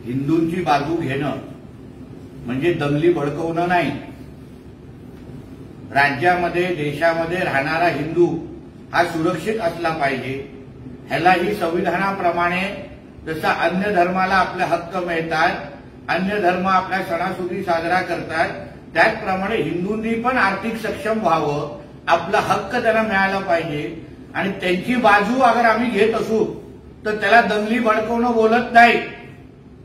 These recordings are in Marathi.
हिंदूंची बाजू घेणं म्हणजे दंगली भडकवणं नाही। राज्यामध्ये देशामध्ये राहणारा हिंदू हा सुरक्षित असला पाहिजे। ह्यालाही संविधानाप्रमाणे जसा अन्य धर्माला आपले हक्क मिळतात, अन्य धर्म आपल्या सणासुदी साजरा करतात, त्याचप्रमाणे हिंदूंनी पण आर्थिक सक्षम व्हावं, आपला हक्क त्यांना मिळाला पाहिजे। आणि त्यांची बाजू अगर आम्ही घेत असू तर त्याला दंगली भडकवणं बोलत नाही।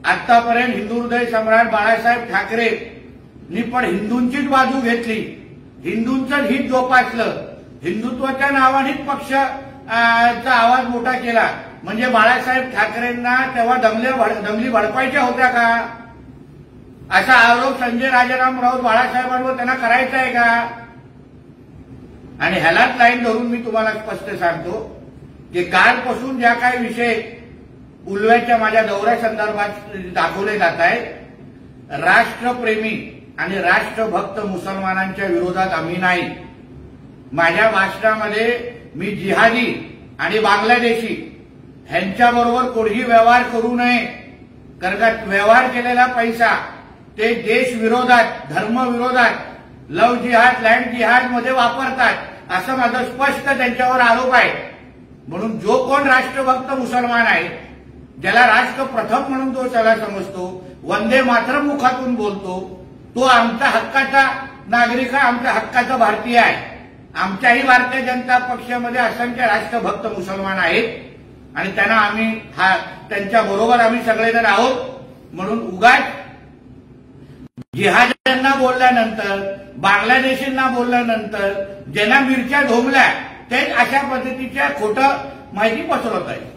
आतापर्यंत हिंदू हृदय सम्राट बाळासाहेब ठाकरेंनी पण हिंदूंचीच बाजू घेतली, हिंदूंचं हित जोपासलं, हिंदुत्वाच्या नावानेच पक्षाचा आवाज मोठा केला। म्हणजे बाळासाहेब ठाकरेंना तेव्हा दंगली भडकवायच्या होत्या का? असा आरोप संजय राजाराम राऊत बाळासाहेबांवर त्यांना करायचा आहे का? आणि ह्यालाच लाईन धरून मी तुम्हाला स्पष्ट सांगतो की कालपासून ज्या काही विषय उल्व्याच्या माझ्या दौऱ्यासंदर्भात दाखवले जात आहेत, राष्ट्रप्रेमी आणि राष्ट्रभक्त मुसलमानांच्या विरोधात आम्ही नाही। माझ्या भाषणामध्ये मी जिहादी आणि बांगलादेशी ह्यांच्याबरोबर कोणीही व्यवहार करू नये, कारण का व्यवहार केलेला पैसा ते देश विरोधात, धर्म विरोधात, लव्ह जिहाद, लँड जिहाद मध्ये वापरतात, असं माझा स्पष्ट त्यांच्यावर आरोप आहे। म्हणून जो कोण राष्ट्रभक्त मुसलमान आहे, ज्याला राष्ट्र प्रथम म्हणून तो त्याला समजतो, वंदे मातरम मुखातून बोलतो, तो आमच्या हक्काचा नागरिक आहे, आमच्या हक्काचा भारतीय आहे। आमच्याही भारतीय जनता पक्षामध्ये असंख्य राष्ट्रभक्त मुसलमान आहेत आणि त्यांना आम्ही त्यांच्या बरोबर आम्ही सगळेजण आहोत। म्हणून उगाच जिहाद्यांना बोलल्यानंतर, बांगलादेशींना बोलल्यानंतर ज्यांना मिरच्या ढोंबल्या तेच अशा पद्धतीच्या खोटं माहिती पसरवत आहेत।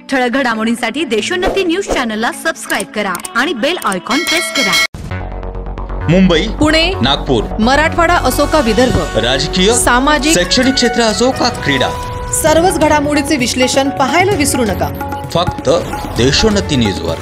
ठळक घडामोडींसाठी देशोन्नती न्यूज चॅनलला सबस्क्राईब करा आणि बेल आयकॉन प्रेस करा। मुंबई, पुणे, नागपूर, मराठवाडा असो का विदर्भ, राजकीय, सामाजिक, शैक्षणिक क्षेत्र असो का क्रीडा, सर्वच घडामोडीचे विश्लेषण पाहायला विसरू नका। फक्त देशोन्नती न्यूजवर।